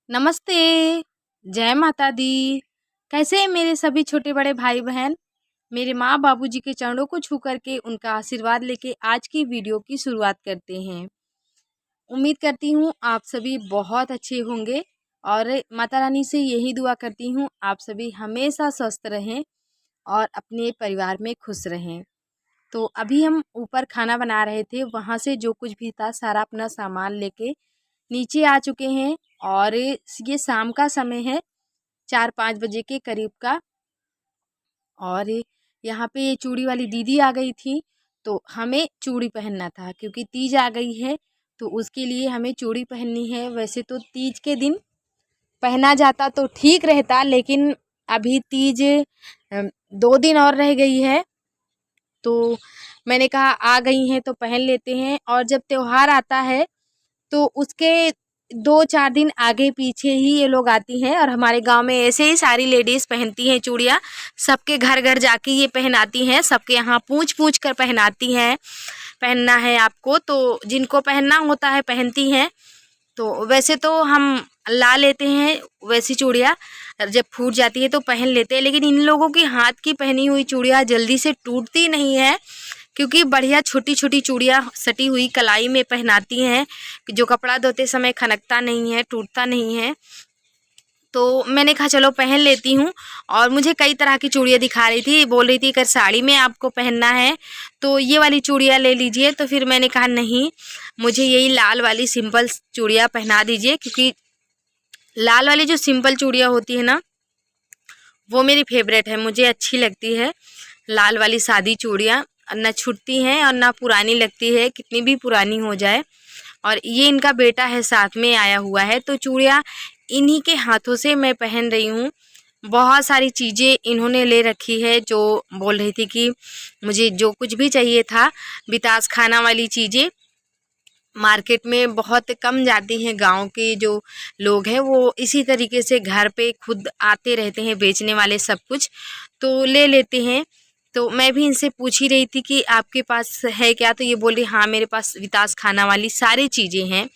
नमस्ते, जय माता दी। कैसे हैं मेरे सभी छोटे बड़े भाई बहन? मेरे माँ बाबूजी के चरणों को छू करके उनका आशीर्वाद लेके आज की वीडियो की शुरुआत करते हैं। उम्मीद करती हूँ आप सभी बहुत अच्छे होंगे और माता रानी से यही दुआ करती हूँ आप सभी हमेशा स्वस्थ रहें और अपने परिवार में खुश रहें। तो अभी हम ऊपर खाना बना रहे थे, वहाँ से जो कुछ भी था सारा अपना सामान लेके नीचे आ चुके हैं और ये शाम का समय है, 4-5 बजे के करीब का। और यहाँ पे ये चूड़ी वाली दीदी आ गई थी, तो हमें चूड़ी पहनना था क्योंकि तीज आ गई है, तो उसके लिए हमें चूड़ी पहननी है। वैसे तो तीज के दिन पहना जाता तो ठीक रहता, लेकिन अभी तीज 2 दिन और रह गई है, तो मैंने कहा आ गई हैं तो पहन लेते हैं। और जब त्योहार आता है तो उसके 2-4 दिन आगे पीछे ही ये लोग आती हैं और हमारे गांव में ऐसे ही सारी लेडीज़ पहनती हैं चूड़ियाँ। सबके घर घर जाके ये पहनाती हैं, सबके यहाँ पूछ पूछ कर पहनाती हैं, पहनना है आपको, तो जिनको पहनना होता है पहनती हैं। तो वैसे तो हम ला लेते हैं वैसी चूड़ियाँ, जब फूट जाती है तो पहन लेते हैं, लेकिन इन लोगों की हाथ की पहनी हुई चूड़ियाँ जल्दी से टूटती नहीं है क्योंकि बढ़िया छोटी छोटी चूड़ियाँ सटी हुई कलाई में पहनाती हैं, जो कपड़ा धोते समय खनकता नहीं है, टूटता नहीं है। तो मैंने कहा चलो पहन लेती हूँ। और मुझे कई तरह की चूड़ियाँ दिखा रही थी, बोल रही थी अगर साड़ी में आपको पहनना है तो ये वाली चूड़ियाँ ले लीजिए। तो फिर मैंने कहा नहीं, मुझे यही लाल वाली सिंपल चूड़ियाँ पहना दीजिए, क्योंकि लाल वाली जो सिंपल चूड़ियाँ होती है ना, वो मेरी फेवरेट है, मुझे अच्छी लगती है। लाल वाली सादी चूड़ियाँ ना छूटती हैं और ना पुरानी लगती है, कितनी भी पुरानी हो जाए। और ये इनका बेटा है, साथ में आया हुआ है, तो चूड़ियाँ इन्हीं के हाथों से मैं पहन रही हूँ। बहुत सारी चीज़ें इन्होंने ले रखी है, जो बोल रही थी कि मुझे जो कुछ भी चाहिए था, बितास खाना वाली चीज़ें मार्केट में बहुत कम जाती हैं। गांव के जो लोग हैं वो इसी तरीके से घर पे खुद आते रहते हैं बेचने वाले, सब कुछ तो ले लेते हैं। तो मैं भी इनसे पूछ ही रही थी कि आपके पास है क्या, तो ये बोल रही हाँ मेरे पास वितास खाना वाली सारी चीज़ें हैं,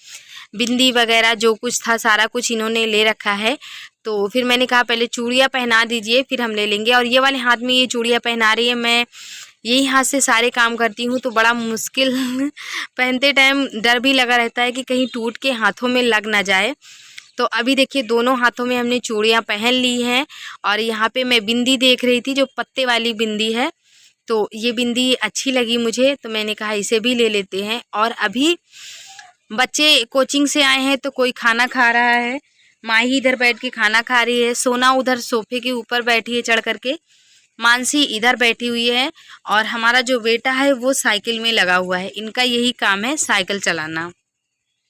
बिंदी वगैरह जो कुछ था सारा कुछ इन्होंने ले रखा है। तो फिर मैंने कहा पहले चूड़ियाँ पहना दीजिए फिर हम ले लेंगे। और ये वाले हाथ में ये चूड़ियाँ पहना रही है, मैं यही हाथ से सारे काम करती हूँ, तो बड़ा मुश्किल पहनते टाइम डर भी लगा रहता है कि कहीं टूट के हाथों में लग ना जाए। तो अभी देखिए दोनों हाथों में हमने चूड़ियाँ पहन ली हैं। और यहाँ पे मैं बिंदी देख रही थी, जो पत्ते वाली बिंदी है, तो ये बिंदी अच्छी लगी मुझे, तो मैंने कहा इसे भी ले लेते हैं। और अभी बच्चे कोचिंग से आए हैं तो कोई खाना खा रहा है, माही इधर बैठ के खाना खा रही है, सोना उधर सोफे के ऊपर बैठी है चढ़ करके, मानसी इधर बैठी हुई है, और हमारा जो बेटा है वो साइकिल में लगा हुआ है। इनका यही काम है, साइकिल चलाना।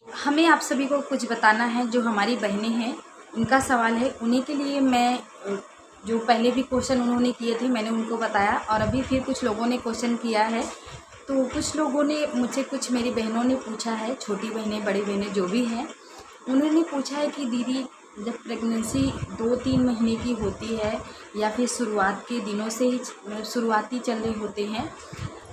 हमें आप सभी को कुछ बताना है, जो हमारी बहनें हैं उनका सवाल है, उन्हीं के लिए मैं जो पहले भी क्वेश्चन उन्होंने किए थे मैंने उनको बताया, और अभी फिर कुछ लोगों ने क्वेश्चन किया है। तो कुछ लोगों ने मुझसे, कुछ मेरी बहनों ने पूछा है, छोटी बहनें बड़ी बहनें जो भी हैं, उन्होंने पूछा है कि दीदी जब प्रेगनेंसी 2-3 महीने की होती है या फिर शुरुआत के दिनों से ही शुरुआती चल रहे होते हैं,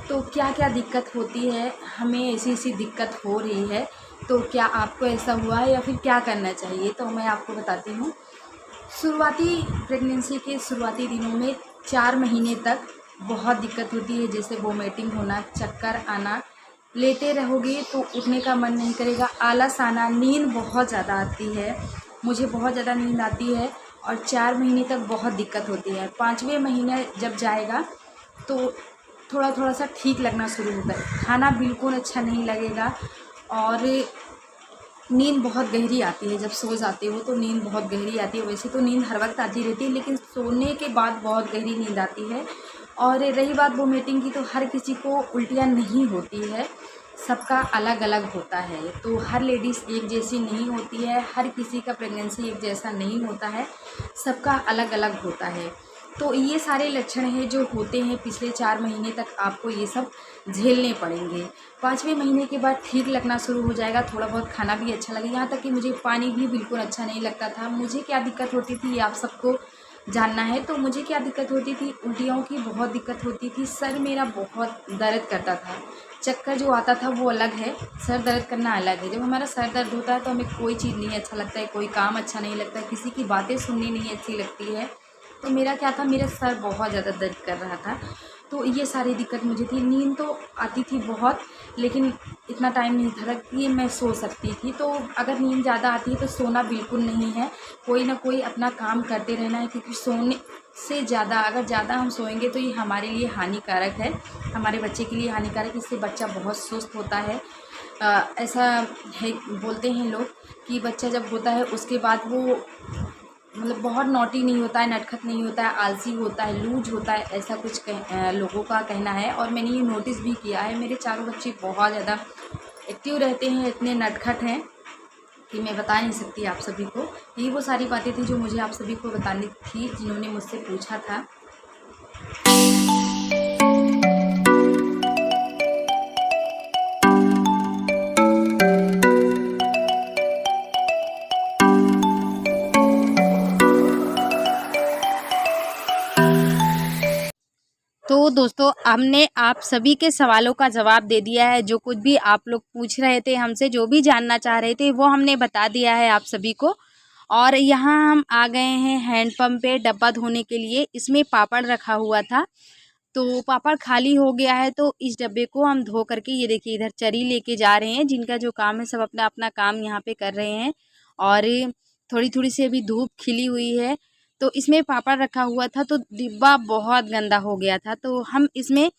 तो क्या क्या दिक्कत होती है, हमें ऐसी ऐसी दिक्कत हो रही है, तो क्या आपको ऐसा हुआ है या फिर क्या करना चाहिए। तो मैं आपको बताती हूँ, शुरुआती प्रेगनेंसी के शुरुआती दिनों में 4 महीने तक बहुत दिक्कत होती है, जैसे वोमिटिंग होना, चक्कर आना, लेटे रहोगे तो उठने का मन नहीं करेगा, आलस आना, नींद बहुत ज़्यादा आती है, मुझे बहुत ज़्यादा नींद आती है। और 4 महीने तक बहुत दिक्कत होती है। 5वें महीने जब जाएगा तो थोड़ा थोड़ा सा ठीक लगना शुरू होता है, खाना बिल्कुल अच्छा नहीं लगेगा, और नींद बहुत गहरी आती है। जब सो जाते हो तो नींद बहुत गहरी आती है, वैसे तो नींद हर वक्त आती रहती है, लेकिन सोने के बाद बहुत गहरी नींद आती है। और रही बात वोमिटिंग की, तो हर किसी को उल्टियाँ नहीं होती है, सबका अलग अलग होता है, तो हर लेडीज़ एक जैसी नहीं होती है, हर किसी का प्रेगनेंसी एक जैसा नहीं होता है, सबका अलग अलग होता है। तो ये सारे लक्षण हैं जो होते हैं, पिछले 4 महीने तक आपको ये सब झेलने पड़ेंगे। 5वें महीने के बाद ठीक लगना शुरू हो जाएगा, थोड़ा बहुत खाना भी अच्छा लगेगा, यहाँ तक कि मुझे पानी भी बिल्कुल अच्छा नहीं लगता था। मुझे क्या दिक्कत होती थी ये आप सबको जानना है, तो मुझे क्या दिक्कत होती थी, उल्टियों की बहुत दिक्कत होती थी, सर मेरा बहुत दर्द करता था, चक्कर जो आता था वो अलग है, सर दर्द करना अलग है। जब हमारा सर दर्द होता है तो हमें कोई चीज़ नहीं अच्छा लगता है, कोई काम अच्छा नहीं लगता है, किसी की बातें सुननी नहीं अच्छी लगती है। तो मेरा क्या था, मेरा सर बहुत ज़्यादा दर्द कर रहा था, तो ये सारी दिक्कत मुझे थी। नींद तो आती थी बहुत, लेकिन इतना टाइम नहीं था कि मैं सो सकती थी। तो अगर नींद ज़्यादा आती है तो सोना बिल्कुल नहीं है, कोई ना कोई अपना काम करते रहना है, क्योंकि सोने से ज़्यादा अगर ज़्यादा हम सोएंगे तो ये हमारे लिए हानिकारक है, हमारे बच्चे के लिए हानिकारक। इससे बच्चा बहुत सुस्त होता है। ऐसा है, बोलते हैं लोग कि बच्चा जब होता है उसके बाद वो मतलब बहुत नॉटी नहीं होता है, नटखट नहीं होता है, आलसी होता है, लूज होता है, ऐसा कुछ लोगों का कहना है। और मैंने ये नोटिस भी किया है, मेरे चारों बच्चे बहुत ज़्यादा एक्टिव रहते हैं, इतने नटखट हैं कि मैं बता नहीं सकती आप सभी को। यही वो सारी बातें थी जो मुझे आप सभी को बतानी थी, जिन्होंने मुझसे पूछा था। तो दोस्तों, हमने आप सभी के सवालों का जवाब दे दिया है। जो कुछ भी आप लोग पूछ रहे थे हमसे, जो भी जानना चाह रहे थे, वो हमने बता दिया है आप सभी को। और यहाँ हम आ गए हैं हैंडपम्प पे डब्बा धोने के लिए। इसमें पापड़ रखा हुआ था, तो पापड़ खाली हो गया है, तो इस डब्बे को हम धो करके, ये देखिए इधर चरी लेके जा रहे हैं। जिनका जो काम है सब अपना अपना काम यहाँ पे कर रहे हैं। और थोड़ी थोड़ी सी अभी धूप खिली हुई है, तो इसमें पापड़ रखा हुआ था, तो डिब्बा बहुत गंदा हो गया था। तो हम इसमें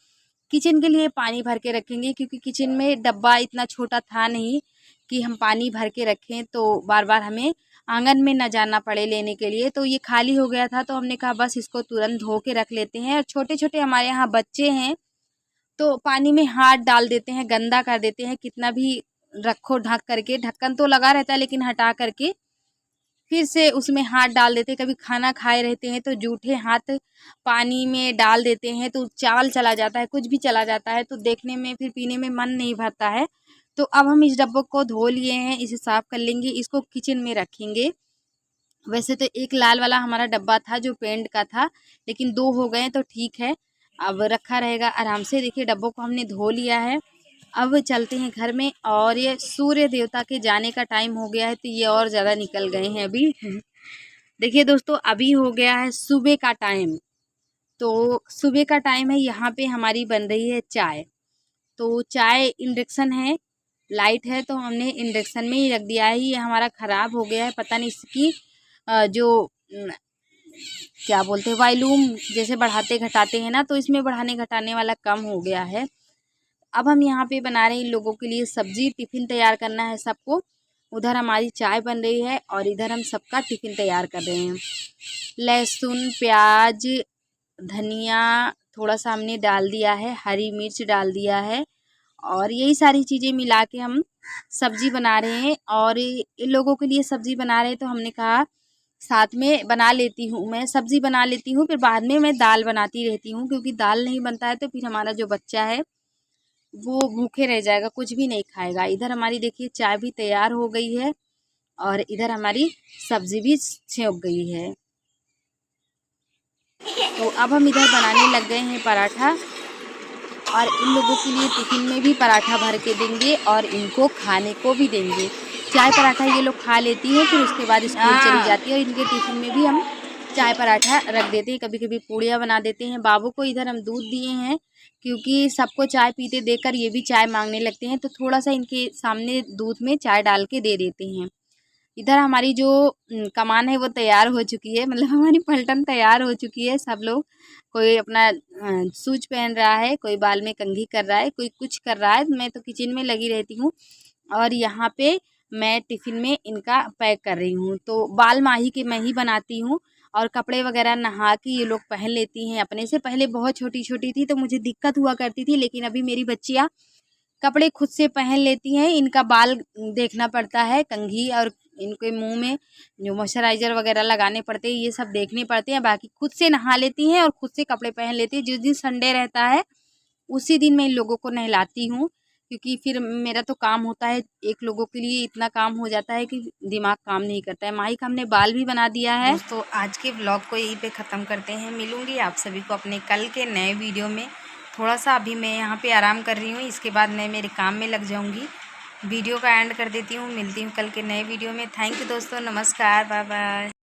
किचन के लिए पानी भर के रखेंगे, क्योंकि किचन में डब्बा इतना छोटा था नहीं कि हम पानी भर के रखें, तो बार बार हमें आंगन में न जाना पड़े लेने के लिए। तो ये खाली हो गया था, तो हमने कहा बस इसको तुरंत धो के रख लेते हैं। और छोटे छोटे हमारे यहाँ बच्चे हैं, तो पानी में हाथ डाल देते हैं, गंदा कर देते हैं। कितना भी रखो ढक करके, ढक्कन तो लगा रहता है लेकिन हटा करके फिर से उसमें हाथ डाल देते हैं। कभी खाना खाए रहते हैं तो जूठे हाथ पानी में डाल देते हैं, तो चावल चला जाता है, कुछ भी चला जाता है, तो देखने में फिर पीने में मन नहीं भरता है। तो अब हम इस डब्बों को धो लिए हैं, इसे साफ़ कर लेंगे, इसको किचन में रखेंगे। वैसे तो एक लाल वाला हमारा डब्बा था जो पेंट का था, लेकिन 2 हो गए तो ठीक है, अब रखा रहेगा आराम से। देखिए डब्बों को हमने धो लिया है। अब चलते हैं घर में, और ये सूर्य देवता के जाने का टाइम हो गया है, तो ये और ज़्यादा निकल गए हैं अभी। देखिए दोस्तों, अभी हो गया है सुबह का टाइम। तो सुबह का टाइम है, यहाँ पे हमारी बन रही है चाय। तो चाय इंडक्शन है, लाइट है, तो हमने इंडक्शन में ही रख दिया है। ये हमारा ख़राब हो गया है, पता नहीं इसकी जो क्या बोलते हैं, वॉल्यूम जैसे बढ़ाते घटाते हैं ना, तो इसमें बढ़ाने घटाने वाला कम हो गया है। अब हम यहाँ पे बना रहे हैं इन लोगों के लिए सब्जी, टिफ़िन तैयार करना है सबको। उधर हमारी चाय बन रही है और इधर हम सबका टिफ़िन तैयार कर रहे हैं। लहसुन, प्याज, धनिया थोड़ा सा हमने डाल दिया है, हरी मिर्च डाल दिया है, और यही सारी चीज़ें मिला के हम सब्ज़ी बना रहे हैं। और इन लोगों के लिए सब्ज़ी बना रहे हैं, तो हमने कहा साथ में बना लेती हूँ, मैं सब्ज़ी बना लेती हूँ, फिर बाद में मैं दाल बनाती रहती हूँ, क्योंकि दाल नहीं बनता है तो फिर हमारा जो बच्चा है वो भूखे रह जाएगा, कुछ भी नहीं खाएगा। इधर हमारी देखिए चाय भी तैयार हो गई है, और इधर हमारी सब्ज़ी भी छेंक गई है। तो अब हम इधर बनाने लग गए हैं पराठा, और इन लोगों के लिए टिफ़िन में भी पराठा भर के देंगे और इनको खाने को भी देंगे। चाय पराठा ये लोग खा लेती हैं, फिर उसके बाद स्कूल चली जाती है, और इनके टिफ़िन में भी हम चाय पराठा रख देते हैं। कभी कभी पूड़ियाँ बना देते हैं। बाबू को इधर हम दूध दिए हैं, क्योंकि सबको चाय पीते देखकर ये भी चाय मांगने लगते हैं, तो थोड़ा सा इनके सामने दूध में चाय डाल के दे देते हैं। इधर हमारी जो कमान है वो तैयार हो चुकी है, मतलब हमारी पलटन तैयार हो चुकी है। सब लोग, कोई अपना सूट पहन रहा है, कोई बाल में कंघी कर रहा है, कोई कुछ कर रहा है। मैं तो किचन में लगी रहती हूँ, और यहाँ पे मैं टिफ़िन में इनका पैक कर रही हूँ। तो बाल माही के मैं ही बनाती हूँ, और कपड़े वगैरह नहा के ये लोग पहन लेती हैं अपने से। पहले बहुत छोटी छोटी थी तो मुझे दिक्कत हुआ करती थी, लेकिन अभी मेरी बच्चियाँ कपड़े खुद से पहन लेती हैं। इनका बाल देखना पड़ता है, कंघी, और इनके मुंह में जो मॉइस्चराइज़र वगैरह लगाने पड़ते हैं, ये सब देखने पड़ते हैं। बाकी खुद से नहा लेती हैं और खुद से कपड़े पहन लेती हैं। जिस दिन संडे रहता है उसी दिन मैं इन लोगों को नहलाती हूँ, क्योंकि फिर मेरा तो काम होता है, एक लोगों के लिए इतना काम हो जाता है कि दिमाग काम नहीं करता है। माही का हमने बाल भी बना दिया है। तो आज के ब्लॉग को यहीं पे ख़त्म करते हैं। मिलूँगी आप सभी को अपने कल के नए वीडियो में। थोड़ा सा अभी मैं यहाँ पे आराम कर रही हूँ, इसके बाद मैं मेरे काम में लग जाऊँगी। वीडियो का एंड कर देती हूँ, मिलती हूँ कल के नए वीडियो में। थैंक यू दोस्तों, नमस्कार, बाय बाय।